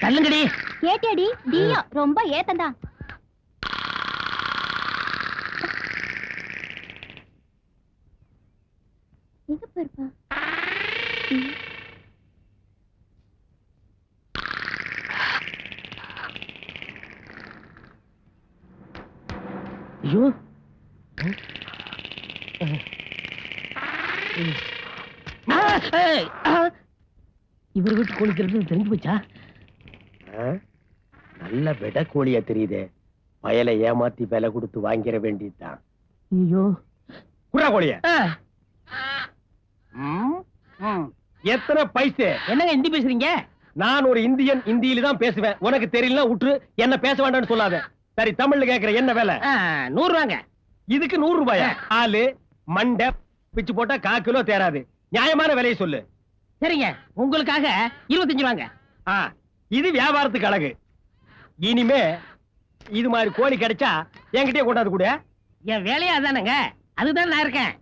தள்ளுங்கடி. ஏட்டியடி டீயா ரொம்ப ஏத்தந்தா. எங்க போயிருப்பா? ஐயோ, இவர் வீட்டு கோழி திருட்டு தெரிஞ்சு போச்சா? நல்ல விட கோழியா தெரியுதே. வயலை ஏமாத்தி விலை கொடுத்து வாங்கிட வேண்டியதுதான். ஐயோ, குறா கோழிய எத்தனை பைசே? என்னங்க ஹிந்தி பேசுறீங்க? நான் ஒரு இந்தியன், இந்தியில தான் பேசுவேன். உனக்கு தெரியல விட்டுரு, என்ன பேச வேண்டாம்னு சொல்லாத. சரி, தமிழ்ல கேக்குற என்ன வேலை? 100 ரூபாங்க. இதுக்கு 100 ரூபாயா? ஆளு மண்டை பிச்சு போட்டா 1/4 கிலோ தேராது. நியாயமான விலையை சொல்லு. சரிங்க, உங்களுக்காக 25 ரூபாங்க. இது வியாபாரத்துக்கு அழகு. இனிமே இது மாதிரி கோழி கிடைச்சா என்கிட்டயே கொண்டாந்து கூட. என் வேலையா அதானுங்க, அதுதான் நான் இருக்கேன்.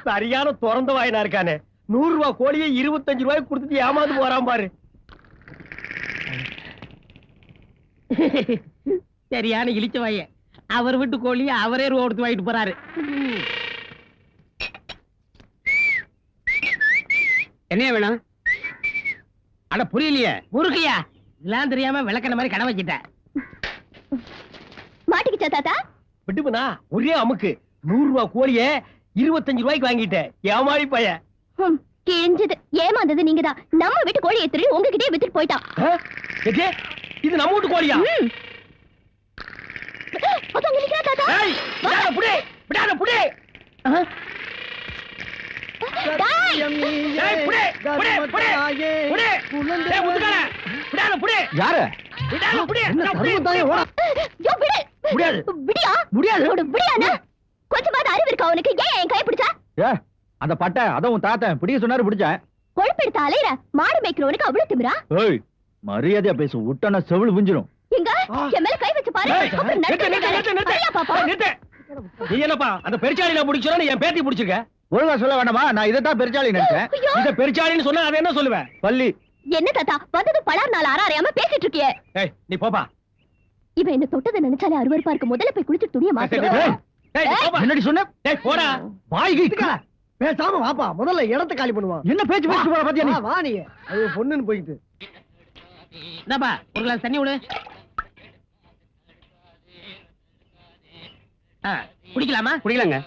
சரியான திறந்த வாயினா இருக்கானே. 100 ரூபாய் கோழியை 25 ரூபாய்க்கு கொடுத்துட்டு ஏமாந்து போறான் பாரு. சரியான இழிச்ச வாய. அவர் வீட்டு கோழி அவரே ரூபா கொடுத்து வாங்கிட்டு போறாரு. என்ன வேணும்? அட புரியலையே. முருகையா இதெல்லாம் தெரியாம விளக்கண மாதிரி கடை வச்சிட்டேன். மாட்டிக்கிச்சா தாத்தா? விட்டுப்பனா ஒரே அமுக்கு. 100 ரூபாய் கோழியை 25 ரூபாய்க்கு வாங்கிட்டேன். ஏமாடி பைய. கிழிஞ்சது. ஏமாந்தது நீங்கதான். நம்ம வீட்டு கோழியை திருடி உங்ககிட்டயே வித்துட்டு போயிட்டான். இது நம்ம வீட்டு கோழியா? அதான் நினைக்கிறா தாத்தா. ஏய், விடாத புடி, விடாத புடி. டேய். ஏய், புடி, புடி, புடி. புடி. ஏய், முத்துக்கார, விடாத புடி. யாரு? விடாத புடி. நான் புடி. யோ, விடு. முடியாது. விடியா? முடியாது. விடியானா? கொஞ்சமாவது அறிவு இருக்கா உனக்கு? ஏன் என் கையை பிடிச்சா? அந்த பட்டை அதான் உன் தாத்தன் பிடிக்க சொன்னாரு, பிடிச்சேன். கொழுப்பெடுத்த அலையிற மாடு மேய்க்கிறவனுக்கு அவ்வளவு திமிரா? ஏய், மரியாதையா பேசு, விட்டனா செவிழ் விஞ்சிரும். எங்க என் மேல கை வச்சு பாரு. அப்புறம் நடுக்கறியா பாப்பா? நீ என்னப்பா அந்த பெருச்சாளில பிடிச்சோன்னு என் பேத்தி பிடிச்சிருக்க? ஒழுங்கா சொல்ல வேண்டாமா? நான் இதைத்தான் பெருச்சாளி நினைச்சேன். இத பெருச்சாளின்னு சொன்னா அதை என்ன சொல்லுவேன்? பள்ளி. என்ன தாத்தா வந்தது பலார் நாள் அரையாம பேசிட்டு இருக்கியே? ஏய், நீ போப்பா. இவன் என்ன தொட்டதை நினைச்சாலே அருவருப்பா இருக்கு. முதல்ல போய் குளிச்சு துணியை மாத்து. என்னடி சொன்ன? டேய் போடா. வாய்க்கு பேசாம வாப்பா, முதல்ல இடத்தை காலி பண்ணுவான். என்ன பேச்சு பேசி போற பாத்தியா நீ? வா நீ. அது பொண்ணுன்னு போயிட்டு. என்னப்பா ஒரு கிளாஸ் தண்ணி விடு. குடிக்கலாமா? குடிக்கலாங்க.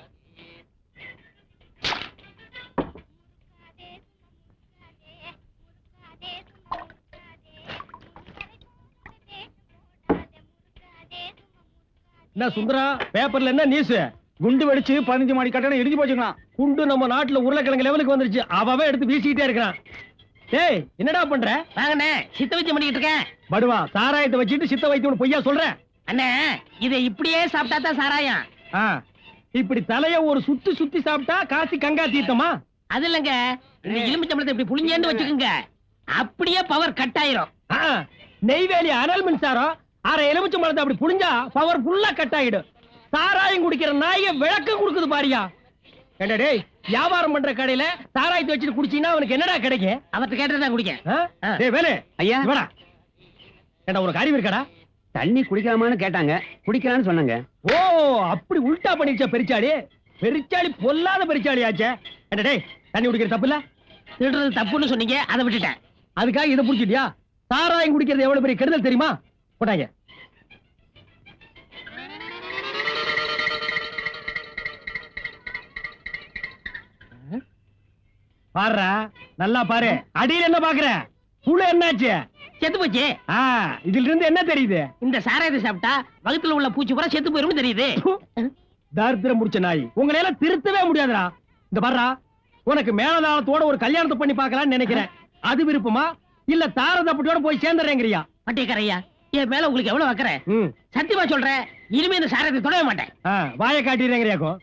என்ன சுந்தரா, பேப்பர்ல என்ன நியூஸ்? குண்டு வெடிச்சு 15 மாடி கட்டணம் இடிஞ்சு போச்சுக்கலாம். குண்டு நம்ம நாட்டுல உருளைக்கிழங்கு லெவலுக்கு வந்துருச்சு. அவன் எடுத்து வீசிக்கிட்டே இருக்கிறான். டேய், என்னடா பண்ற? வாங்கண்ணே, சித்த வைத்தியம் பண்ணிட்டு இருக்கேன். படுவா, சாராயத்தை வச்சுட்டு சித்த வைத்தியம் பொய்யா சொல்றேன்? அண்ணே, இதை இப்படியே சாப்பிட்டா தான் சாராயம். இப்படி தலைய ஒரு சுத்தி சுத்தி சாப்பிட்டா காசி கங்கா தீர்த்தமா? அது இல்லங்க, இந்த எலுமிச்சம்பழத்தை இப்படி புளிஞ்சேன்னு வச்சுக்கோங்க, அப்படியே பவர் கட் ஆயிரும். நெய்வேலி அனல் மின்சாரம் அரை எலுமிச்சம்பழத்தை அப்படி புளிஞ்சா பவர் ஃபுல்லா கட் ஆயிடும். சாராயம் குடிக்கிற நாய விளக்கம் கொடுக்குது பாரியா. என்ன டேய், வியாபாரம் பண்ற கடையில சாராயத்தை வச்சுட்டு குடிச்சீங்கன்னா அவனுக்கு என்னடா கிடைக்கும்? அவர்கிட்ட கேட்டதான் குடிக்க. டேய் வேலு ஐயா, இவடா. ஏண்டா உனக்கு அறிவு இருக்கடா? தண்ணி குடிக்கலாமான்னு கேட்டாங்க, குடிக்கலாம்னு சொன்னாங்க. ஓ, அப்படி உல்டா பண்ணிடுச்சா பெருச்சாளி? பெருச்சாளி பொல்லாத பெருச்சாளி ஆச்சே. என்ன டேய், தண்ணி குடிக்கிற தப்பு இல்ல? திருடுறது தப்புன்னு சொன்னீங்க, அதை விட்டுட்டேன். அதுக்காக இதை புடிச்சிட்டியா? சாராயம் குடிக்கிறது எவ்வளவு பெரிய கெடுதல் தெரியுமா? போட்டாங்க. பாருடா, நல்லா பாரு. அடியில் என்ன பாக்குற? புழு என்னாச்சு? செத்து போச்சு. இதுல இருந்து என்ன தெரியுது? இந்த சாராயத்தை சாப்பிட்டா வகுத்துல உள்ள பூச்சி பூரா செத்து போயிரும் தெரியுது. தரித்திரம் முடிச்ச நாய், உங்களை எல்லாம் திருத்தவே முடியாதுடா. இந்த பாருடா, உனக்கு மேலதாளத்தோட ஒரு கல்யாணத்தை பண்ணி பார்க்கலாம்னு நினைக்கிறேன். அது விருப்பமா இல்ல தாரதப்பட்டியோட போய் சேர்ந்துறேங்கறியா? பட்டியக்காரையா, என் மேல உங்களுக்கு எவ்வளவு வைக்கிறேன்? சத்தியமா சொல்றேன், இனிமே இந்த சாராயத்தை தொடவே மாட்டேன். வாயை காட்டிடுறேங்கறியாக்கோ.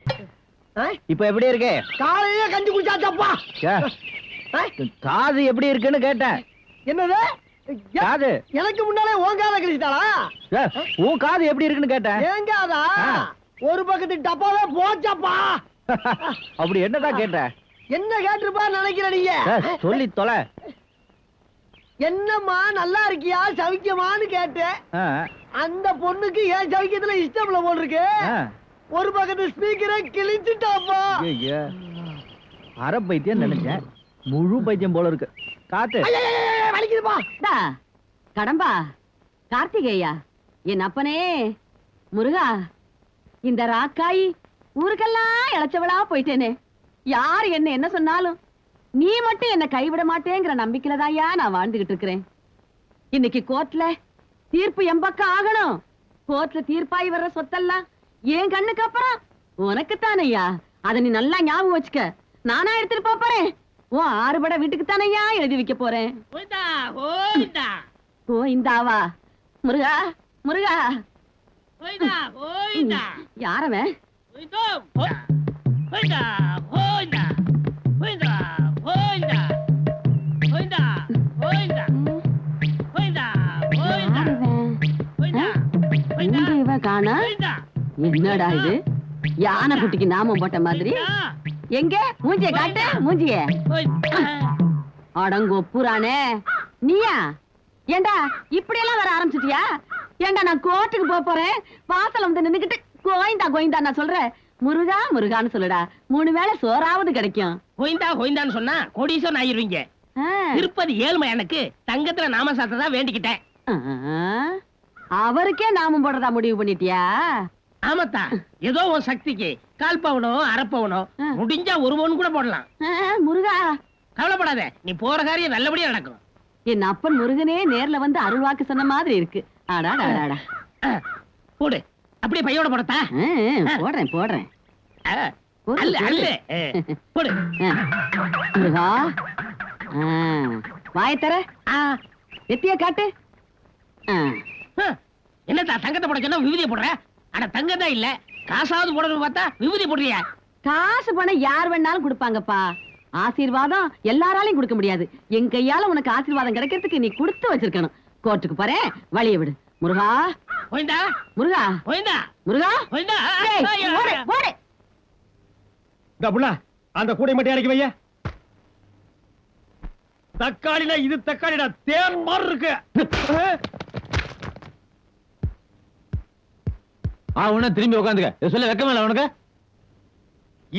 இப்ப எப்படி இருக்கு? காலையில கஞ்சி குடிச்சாச்சப்பா. காது எப்படி இருக்குன்னு கேட்டேன். என்னது காது? எனக்கு முன்னாலே உன் காதை கழிச்சிட்டாளா? உன் காது எப்படி இருக்குன்னு கேட்டேன். ஏன் காதா? ஒரு பக்கத்து டப்பாவே போச்சப்பா. அப்படி என்னதான் கேட்ட? என்ன கேட்டிருப்பா நினைக்கிற நீங்க சொல்லி தொலை. என்னம்மா நல்லா இருக்கியா சவிக்கமான்னு கேட்டேன். ஆ, அந்த பொண்ணுக்கு ஏன் சவிக்கத்துல இஷ்டம் இல்ல போல் இருக்கு. ஆ. ஒரு பக்கத்து ஸ்பீக்கரை கிழிச்சுட்டாப்பா. ஐயா, அரை பைத்தியம் நினைச்சேன், முழு பைத்தியம் போல இருக்கு. காத்து வலிக்குதுப்பா. டா, கடம்பா, கார்த்திகேயா, என் அப்பனே முருகா, இந்த ராக்காய் ஊருக்கெல்லாம் இழைச்சவளா போயிட்டேனே. யார் என்ன சொன்னாலும் நீ மட்டும் என்ன கைவிட மாட்டேங்கிற நம்பிக்கையிலதாயா நான் வாழ்ந்துகிட்டு இருக்கிறேன். இன்னைக்கு கோர்ட்ல தீர்ப்பு எம்பக்கம் ஆகணும். கோர்ட்ல தீர்ப்பாய் வர்ற சொத்தெல்லாம் என் கண்ணுக்கு அப்புறம் உனக்குத்தானையா. அத நீ நல்லா ஞாபகம் வச்சுக்க. நானா எடுத்துட்டு போறேன். உன் ஆறுபட வீட்டுக்கு தானையா எழுதி வைக்க போறேன். போய்தா போய்தா ஓ இந்தாவா முருகா, முருகா. போய்தா போய்தா யாரவன்? போய்தோ போய்தா போய்தா போய்தா போய்தா போய்தா போய்தா போய்தா போய்தா போய்தா போய்தா இவ காணா. போய்தா என்னடா இது, யானை குட்டிக்கு நாமம் போட்ட மாதிரி. எங்க மூஞ்சிய காட்டு, மூஞ்சிய. அடங்கொப்புறானே நீயா? ஏண்டா இப்படி எல்லாம் வர ஆரம்பிச்சிட்டியா? ஏண்டா நான் கோர்ட்டுக்கு போறேன், வாசல்ல வந்து நின்னுக்கிட்டு கோயிந்தா கோயிந்தா நான் சொல்றேன். முருகா முருகான்னு சொல்லுடா, 3 வேளை சோறாவது கிடைக்கும். கோயிந்தா கோயிந்தான்னு சொன்னா கோடீஸ்வரன் ஆயிருவீங்க. ஆ. திருப்பதி ஏழ்மை எனக்கு தங்கத்துல நாம சாத்ததா வேண்டிக்கிட்டேன். ஆ. அவருக்கே நாமம் போடுறதா முடிவு பண்ணிட்டியா? ஆமாத்தா, ஏதோ உன் சக்திக்கு 1/4 பவுனோ 1/2 பவுனோ முடிஞ்சா 1 பவுன் கூட போடலாம். ஆ, முருகா, கவலைப்படாத, நீ போற காரியம் நல்லபடியா நடக்கும். என் அப்பன் முருகனே நேர்ல வந்து அருள்வாக்கு சொன்ன மாதிரி இருக்கு. ஆடாடாடாடா. போடு, அப்படியே பையோட போடத்தா. போடுறேன் போடுறேன். அல்ல அல்ல போடு. முருகா, வாயத்தர எத்திய காட்டு. என்னத்தா தங்கத்தை போட சொன்னா விபூதியை போடுற? அட தங்கத்தா இல்ல, காசாவது போடணும்னு பார்த்தா விபூதி போடுறியா? காசு பணம் யார் வேணாலும் கொடுப்பாங்கப்பா. ஆசீர்வாதம் எல்லாராலையும் கொடுக்க முடியாது. என் கையால உனக்கு ஆசீர்வாதம் கிடைக்கிறதுக்கு நீ கொடுத்து வச்சிருக்கணும். கோர்ட்டுக்கு போறேன், வழிய விடு. முருகா போய்ந்தா முருகா போய்ந்தா முருகா. போய்ந்தா. ஏய், ஓடு, ஓடு. அந்த கூடை மட்டும் இறக்கி வைய. தக்காளினா இது தக்காளிடா, தேன் மாதிரி இருக்கு. உன்ன திரும்பி உட்காந்துக்க. சொல்ல வெக்கமில்ல உனக்கு?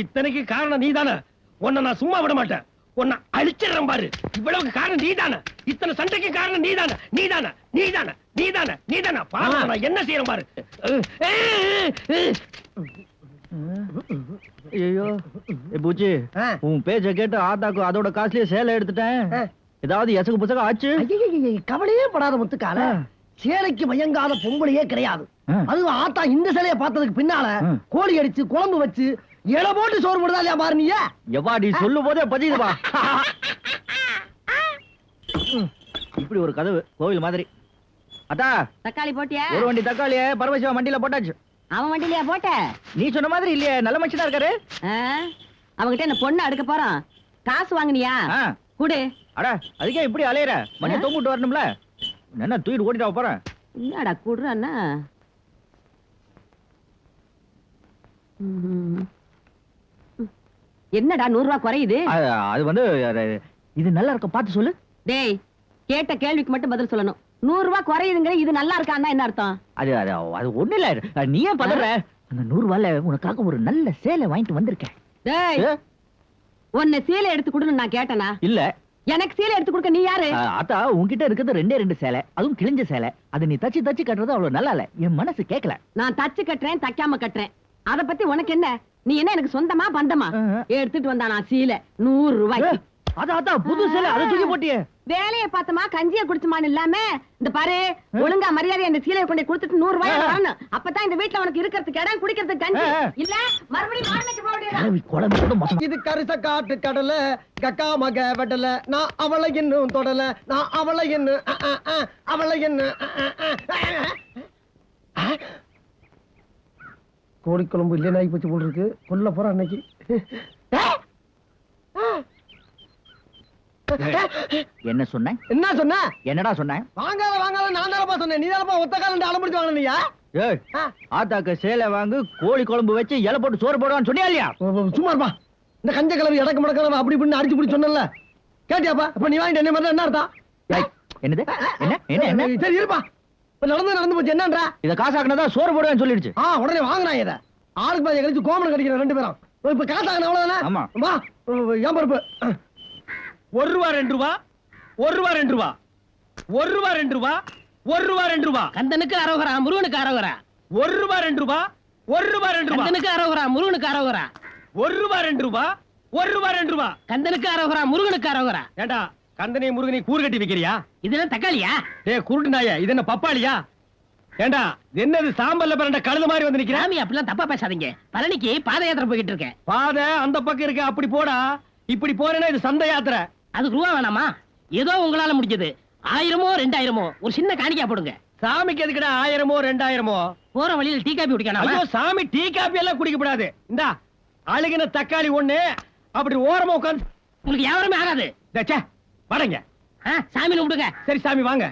இத்தனைக்கு காரணம் நீதானே. உன்னை நான் சும்மா விட மாட்டேன். உன்னை அழிச்சிடுறேன் பாரு. இவ்வளவுக்கு காரணம் நீதானே. இத்தனை சண்டைக்கு காரணம் நீதானே. நீதானே நீதானே நீதானே நீதானே. பாவம், நான் என்ன செய்யறேன் பாரு. ஐயோ பூச்சி, உன் பேச்ச கேட்டு ஆத்தாக்கு அதோட காசுலயே சேலை எடுத்துட்டேன். ஏதாவது எசகு புசக ஆச்சு? கவலையே படாத முத்துக்கால. சேலைக்கு மயங்காத பொம்பளையே கிடையாது. அதுவும் ஆத்தா இந்த சிலையை பார்த்ததுக்கு பின்னால கோழி அடிச்சு குழம்பு வச்சு இலை போட்டு சோறு போடுதா இல்லையா பாரு நீ. எவாடி சொல்லும் போதே பதியுதுப்பா. இப்படி ஒரு கதவு கோவில் மாதிரி. அத்தா, தக்காளி போட்டியா? ஒரு வண்டி தக்காளிய பரமசிவா வண்டியில போட்டாச்சு. அவன் வண்டியிலயா போட்ட? நீ சொன்ன மாதிரி இல்லையே, நல்ல மனுஷனா இருக்காரு. அவங்கிட்ட என்ன பொண்ணு அடுக்க போறான். காசு வாங்குனியா? குடு. அட, அதுக்கே இப்படி அலையற? மணியை தொங்கிட்டு வரணும்ல. என்ன தூக்கிட்டு ஓட்டிட்டு போறேன்? என்னடா குடுறான்னா? என்னடா 100 ரூபாய் குறையுது? அது வந்து இது நல்லா இருக்க பார்த்து சொல்லு. டேய், கேட்ட கேள்விக்கு மட்டும் பதில் சொல்லணும். 100 ரூபாய் குறையுதுங்கிற இது நல்லா இருக்கான்னா என்ன அர்த்தம்? அது அது ஒண்ணு இல்ல. நீ ஏன் பதற? அந்த 100 ரூபாயில உனக்காக ஒரு நல்ல சேலை வாங்கிட்டு வந்திருக்கேன். டேய், உன்னை சீலை எடுத்து கொடுன்னு நான் கேட்டனா? இல்ல. எனக்கு சீலை எடுத்து கொடுக்க நீ யாரு? அத்தா, உன்கிட்ட இருக்கிறது 2 சேலை, அதுவும் கிழிஞ்ச சேலை. அதை நீ தச்சு தச்சு கட்டுறது அவ்வளவு நல்லா இல்ல. என் மனசு கேட்கல. நான் தச்சு கட்டுறேன், தைக்காம கட்டுறேன். அத பத்தி உனக்கு என்ன? நீ என்ன எனக்கு சொந்தமா பந்தமா? எடுத்துட்டு வந்தா நான் சீலை 100 ரூபாய். அதான் புது சேலை, அதை தூக்கி போட்டியே. வேலையை பார்த்தமா கஞ்சிய குடிச்சுமான்னு இல்லாம இந்த பாரு, ஒழுங்கா மரியாதை அந்த சீலையை கொண்டு கொடுத்துட்டு 100 ரூபாய் வரணும். அப்பதான் இந்த வீட்டுல உனக்கு இருக்கிறதுக்கு இடம், குடிக்கிறதுக்கு கஞ்சி இல்ல மறுபடியும் மார்க்கெட் போக வேண்டியது. இது கரிச காட்டு கடலை கக்கா மக வெடல. நான் அவளை இன்னும் தொடல. நான் அவளை இன்னும் அவளை இன்னும். கோழிக்குழம்பு இல்லையா ஆகி போச்சு போல் இருக்கு. கொல்ல போற அன்னைக்கு. என்ன சொன்ன? என்ன சொன்ன? என்னடா சொன்ன? வாங்காத வாங்காத நான் தானப்பா சொன்னேன். நீ தானப்பா ஒத்த காலம் அலம்பிடிச்சு வாங்கினியா? ஆத்தாக்கு சேலை வாங்கு, கோழி குழம்பு வச்சு இலை போட்டு சோறு போடுவான்னு சொன்னியா இல்லையா? சும்மா இருப்பா. இந்த கஞ்ச கிளவி இடக்கு முடக்கலாம் அப்படி இப்படின்னு அடிச்சு பிடி சொன்னல கேட்டியாப்பா இப்ப நீ வாங்கிட்டு என்ன மாதிரி என்ன அர்த்தம் ஏய், என்னது என்ன என்ன என்ன சரி இருப்பா இப்ப நடந்து போச்சு என்னன்றா இத காசாக்குனதா சோறு போடுவேன்னு சொல்லிடுச்சு. உடனே வாங்கினா இத ஆளுக்கு பாதி கழிச்சு கோமணம் கடிக்கிற 2 பேரும் இப்ப காசாகன அவ்வளவுதானே ஆமா. வா ஏன் பருப்பு ₹1 2 ₹1 2 ₹1 2 ₹1 2 கந்தனுக்கு அரோகரா முருகனுக்கு அரோகரா ₹1 2 ₹1 2 கந்தனுக்கு அரோகரா முருகனுக்கு அரோகரா ₹1 2 கந்தனுக்கு அரோகரா முருகனுக்கு அரோகரா. ஏண்டா கந்தனை முருகனை கூறு கட்டி வைக்கிறியா? இதெல்லாம் தக்காளியா? டேய் குருட்டு நாயே, இது என்ன பப்பாளியா? ஏண்டா என்னது சாம்பல்ல பரண்ட கழுது மாதிரி வந்து நிக்கிற? ராமி அப்படிலாம் தப்பா பேசாதீங்க. பழனிக்கு பாத யாத்திரை போயிட்டு இருக்கேன். பாதை அந்த பக்கம் இருக்கு, அப்படி போடா. இப்படி போறேன்னா இது சந்தை யாத்திரை. அதுக்கு ரூபா வேணாமா? ஏதோ உங்களால முடிஞ்சது 1000மோ 2000மோ ஒரு சின்ன காணிக்கா போடுங்க. சாமிக்கு எதுக்குடா 1000மோ 2000மோ? போற வழியில டீ காபி குடிக்கணும். ஐயோ சாமி டீ காபி எல்லாம் குடிக்க கூடாது. இந்தா அழுகின தக்காளி ஒண்ணு அப்படி ஓரமா உட்கார்ந்து உங்களுக்கு யாருமே ஆகாது. ச்சே வடங்க. சாமி கும்பிடுங்க. சரி சாமி வாங்க.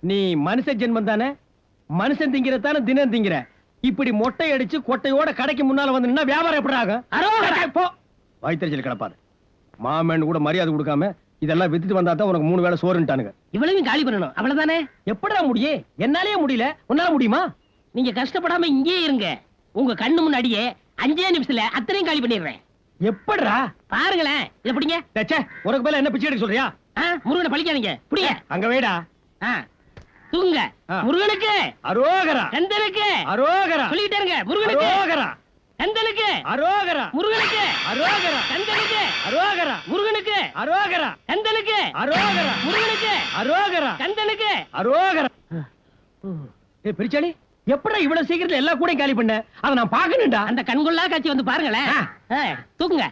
நீ மனுஷ ஜென்மம் தானே? மனுஷன் திங்கிறதானே தினம் திங்கிற. இப்படி மொட்டை அடிச்சு கொட்டையோட கடைக்கு முன்னால வந்து நின்னா வியாபாரம் எப்படி ஆகும்? போ வயிற்றுச்சல் கிடப்பாது. மாமன் கூட மரியாதை கொடுக்காம இதெல்லாம் வித்துட்டு வந்தா தான் உனக்கு 3 வேளை சோறுன்ட்டானுங்க. இவ்வளவையும் காலி பண்ணணும் அவ்வளவுதானே? எப்படிடா முடியும்? என்னாலயே முடியல, உன்னால முடியுமா? நீங்க கஷ்டப்படாம இங்கேயே இருங்க. உங்க கண்ணு முன்னாடியே 5 நிமிஷத்துல அத்தனையும் காலி பண்ணிடுறேன். எப்படிடா? பாருங்களேன். இத பிடிங்க. ச்சே உனக்கு மேல என்ன பிச்சை எடுக்க சொல்றியா? முருகனை பழிக்காதீங்க. புடிங்க. அங்க வைடா. தூங்க. முருகனுக்கு அரோகரா. கந்தனுக்கு அரோகரா. சொல்லிட்டே இருங்க. முருகனுக்கு அரோகரா. கந்தனுக்கு அரோகரா. முருகனுக்கு அரோகரா. கந்தனுக்கு அரோகரா. முருகனுக்கு அரோகரா. கந்தனுக்கு அரோகரா. முருகனுக்கு அரோகரா. கந்தனுக்கு அரோகரா. ஏய் பிரிச்சாளி, எப்படா இவ்வளவு சீக்கிரத்துல எல்லா கூடையும் காலி பண்ண? அத நான் பார்க்கணும்டா. அந்த கண்கொள்ளா காட்சி வந்து பாருங்களேன். தூக்குங்க.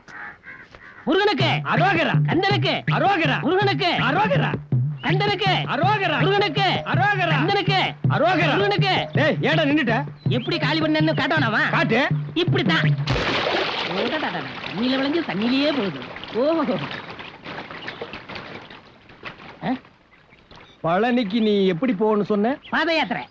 முருகனுக்கு அரோகரா. கந்தனுக்கு அரோகரா. முருகனுக்கு அரோகரா. கந்தனுக்கு அரோகரா. முருகனுக்கு அரோகரா. கந்தனுக்கு அரோகரா. முருகனுக்கு. டேய் ஏடா நின்னுட்ட? எப்படி காலி பண்ணேன்னு காட்டவேனாமா? காட்டு. இப்படித்தான். தண்ணியில விளைஞ்சு தண்ணியிலேயே போகுது. ஓஹோ. பழனிக்கு நீ எப்படி போகணும்னு சொன்ன? பாத யாத்திரை.